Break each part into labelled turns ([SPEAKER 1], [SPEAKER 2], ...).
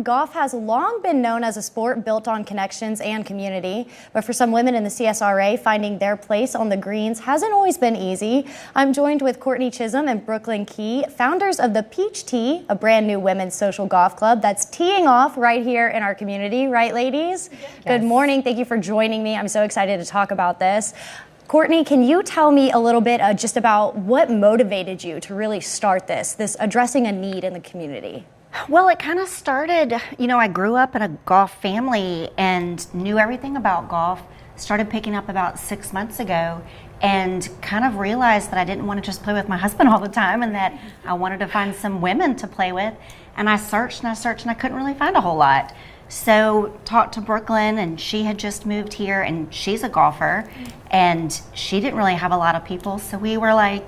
[SPEAKER 1] Golf has long been known as a sport built on connections and community, but for some women in the CSRA, finding their place on the greens hasn't always been easy. I'm joined with Courtney Chisholm and Brooklyn Key, founders of the Peach Tee, a brand new women's social golf club that's teeing off right here in our community. Right, ladies? Yes. Good morning. Thank you for joining me. I'm so excited to talk about this. Courtney, can you tell me a little bit just about what motivated you to really start this addressing a need in the community?
[SPEAKER 2] Well, it kind of started, I grew up in a golf family and knew everything about golf. Started picking up about 6 months ago and kind of realized that I didn't want to just play with my husband all the time and that I wanted to find some women to play with. And I searched and I searched and I couldn't really find a whole lot. So talked to Brooklyn, and she had just moved here and she's a golfer and she didn't really have a lot of people. So we were like,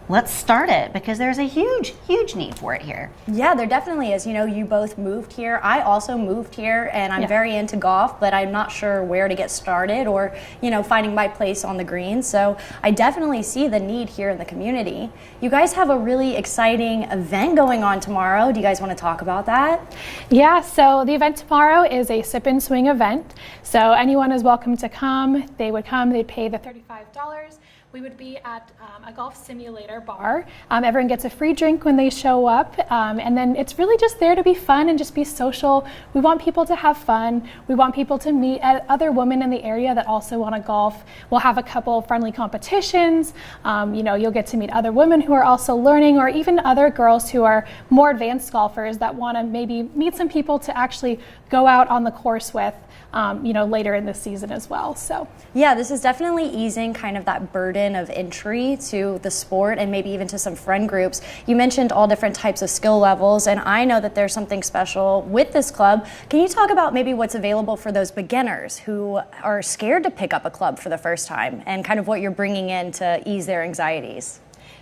[SPEAKER 2] let's start it, because there's a huge need for it here.
[SPEAKER 1] Yeah, there definitely is. You both moved here. I also moved here, and I'm very into golf, but I'm not sure where to get started or, finding my place on the green. So I definitely see the need here in the community. You guys have a really exciting event going on tomorrow. Do you guys want to talk about that?
[SPEAKER 3] Yeah, so the event tomorrow is a sip and swing event. So anyone is welcome to come. They would come, they'd pay the $35. We would be at a golf simulator bar. Everyone gets a free drink when they show up, and then it's really just there to be fun and just be social. We want people to have fun. We want people to meet other women in the area that also want to golf. We'll have a couple friendly competitions. You'll get to meet other women who are also learning, or even other girls who are more advanced golfers that want to maybe meet some people to actually go out on the course with, later in the season as well. So
[SPEAKER 1] yeah, this is definitely easing kind of that burden of entry to the sport and maybe even to some friend groups. You mentioned all different types of skill levels, and I know that there's something special with this club. Can you talk about maybe what's available for those beginners who are scared to pick up a club for the first time, and kind of what you're bringing in to ease their anxieties?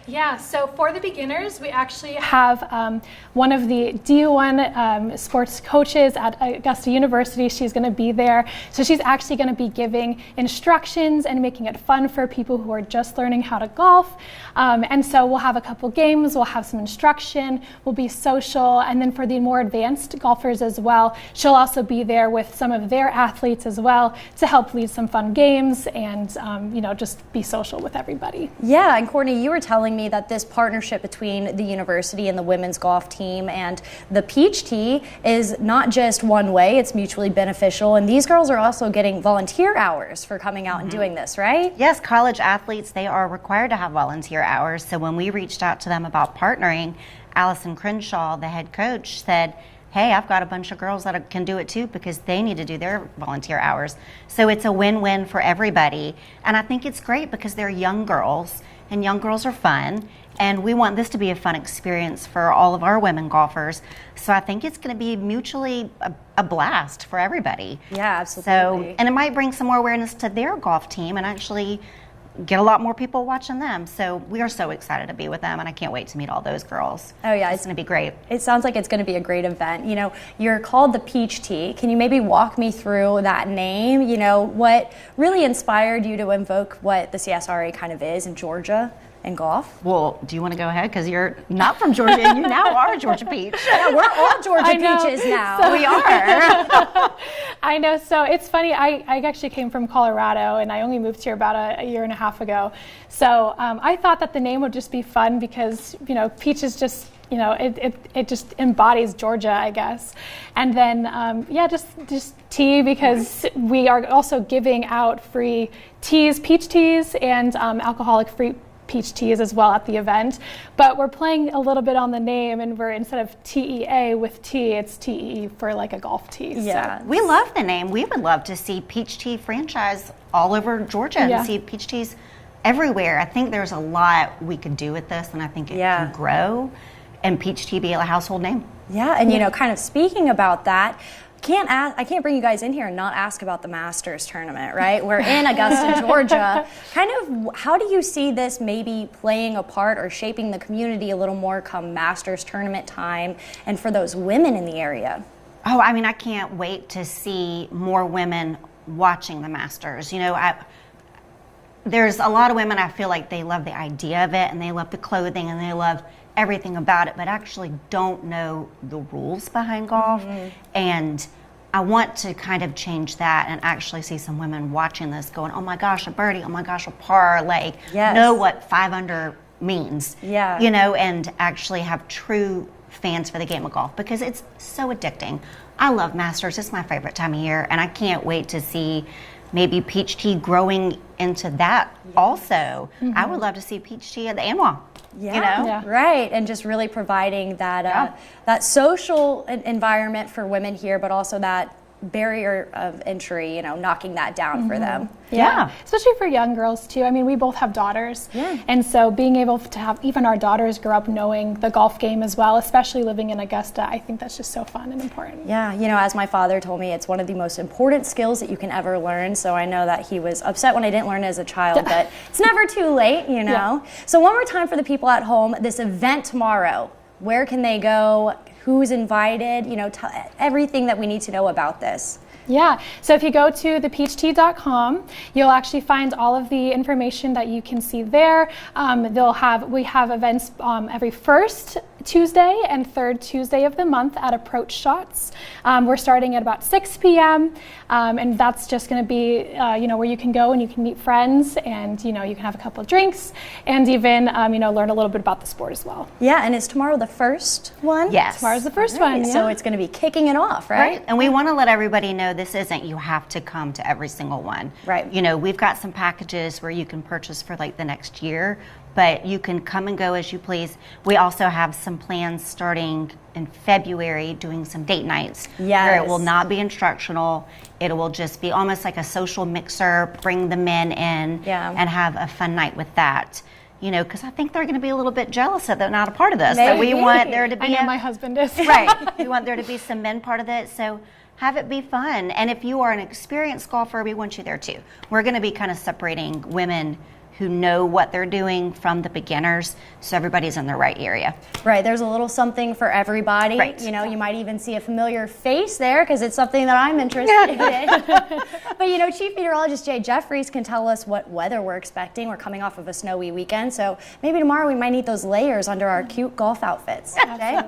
[SPEAKER 3] Yeah, so for the beginners, we actually have one of the D1 sports coaches at Augusta University. She's going to be there. So she's actually going to be giving instructions and making it fun for people who are just learning how to golf. And so we'll have a couple games, we'll have some instruction, we'll be social. And then for the more advanced golfers as well, she'll also be there with some of their athletes as well to help lead some fun games and, just be social with everybody.
[SPEAKER 1] Yeah, and Courtney, you were telling me that this partnership between the university and the women's golf team and the Peach Tee is not just one way, it's mutually beneficial, and these girls are also getting volunteer hours for coming out and doing this, right?
[SPEAKER 2] Yes, college athletes, they are required to have volunteer hours. So when we reached out to them about partnering, Allison Crenshaw, the head coach, said, hey, I've got a bunch of girls that can do it too, because they need to do their volunteer hours. So it's a win-win for everybody. And I think it's great because they're young girls, and young girls are fun, and we want this to be a fun experience for all of our women golfers. So I think it's going to be mutually a blast for everybody.
[SPEAKER 1] Yeah, absolutely.
[SPEAKER 2] So, and it might bring some more awareness to their golf team and actually get a lot more people watching them. So we are so excited to be with them, and I can't wait to meet all those girls.
[SPEAKER 1] Oh yeah,
[SPEAKER 2] it's going to be great.
[SPEAKER 1] It sounds like it's going to be a great event. You're called the Peach Tee. Can you maybe walk me through that name? What really inspired you to invoke what the CSRA kind of is in Georgia and golf?
[SPEAKER 2] Well, do you want to go ahead? Because you're not from Georgia, and you now are a Georgia Peach.
[SPEAKER 1] Yeah, we're all Georgia Peaches now.
[SPEAKER 2] So we are.
[SPEAKER 3] I know. So it's funny. I actually came from Colorado, and I only moved here about a year and a half ago. So I thought that the name would just be fun because, peach is just, it just embodies Georgia, I guess. And then, just tea, because we are also giving out free teas, peach teas, and alcoholic-free peach teas as well at the event. But we're playing a little bit on the name, and we're, instead of TEA with tea, it's TEE for like a golf tee.
[SPEAKER 1] Yeah.
[SPEAKER 2] So we love the name. We would love to see Peach Tee franchise all over Georgia and see peach teas everywhere. I think there's a lot we could do with this, and I think it can grow and Peach Tee be a household name.
[SPEAKER 1] Yeah, and kind of speaking about that, I can't bring you guys in here and not ask about the Masters tournament, right? We're in Augusta, Georgia. Kind of, how do you see this maybe playing a part or shaping the community a little more come Masters tournament time, and for those women in the area?
[SPEAKER 2] Oh, I can't wait to see more women watching the Masters. There's a lot of women, I feel like they love the idea of it, and they love the clothing, and they love everything about it, but actually don't know the rules behind golf. And I want to kind of change that and actually see some women watching this going, oh my gosh, a birdie, oh my gosh, a par, like know what 5 under means, you know, and actually have true fans for the game of golf, because it's so addicting. I love Masters. It's my favorite time of year, and I can't wait to see maybe peach tea growing into that also. I would love to see peach tea at the ANWA. You know?
[SPEAKER 1] Right, and just really providing that that social environment for women here, but also that barrier of entry, you know, knocking that down for them.
[SPEAKER 3] Yeah, especially for young girls too. I mean, we both have daughters, and so being able to have even our daughters grow up knowing the golf game as well, especially living in Augusta, I think that's just so fun and important.
[SPEAKER 1] Yeah, you know, as my father told me, it's one of the most important skills that you can ever learn. So I know that he was upset when I didn't learn as a child, but it's never too late, you know. So one more time for the people at home, this event tomorrow, where can they go? Who's invited? You know, everything that we need to know about this.
[SPEAKER 3] Yeah, so if you go to thepeachtea.com, you'll actually find all of the information that you can see there. We have events every first Tuesday and third Tuesday of the month at Approach Shots. We're starting at about 6 p.m. And that's just going to be, you know, where you can go and you can meet friends, and you know, you can have a couple of drinks and even, you know, learn a little bit about the sport as well.
[SPEAKER 1] Yeah, and is tomorrow the first one?
[SPEAKER 2] Yes,
[SPEAKER 3] tomorrow's the first one.
[SPEAKER 1] So it's going to be kicking it off, right?
[SPEAKER 2] And we want to let everybody know this isn't you have to come to every single one.
[SPEAKER 1] Right.
[SPEAKER 2] You know, we've got some packages where you can purchase for like the next year, but you can come and go as you please. We also have some plans starting in February, doing some date nights. Where it will not be instructional. It will just be almost like a social mixer, bring the men in and have a fun night with that. You know, because I think they're going to be a little bit jealous that they're not a part of this.
[SPEAKER 1] Maybe.
[SPEAKER 2] So we want there to be
[SPEAKER 3] I know my husband is.
[SPEAKER 2] Right. We want there to be some men part of it. So have it be fun. And if you are an experienced golfer, we want you there too. We're going to be kind of separating women who know what they're doing from the beginners, so everybody's in the right area.
[SPEAKER 1] Right, there's a little something for everybody.
[SPEAKER 2] Right.
[SPEAKER 1] You know, you might even see a familiar face there because it's something that I'm interested in. But you know, Chief Meteorologist Jay Jeffries can tell us what weather we're expecting. We're coming off of a snowy weekend, so maybe tomorrow we might need those layers under our cute golf outfits. Jay?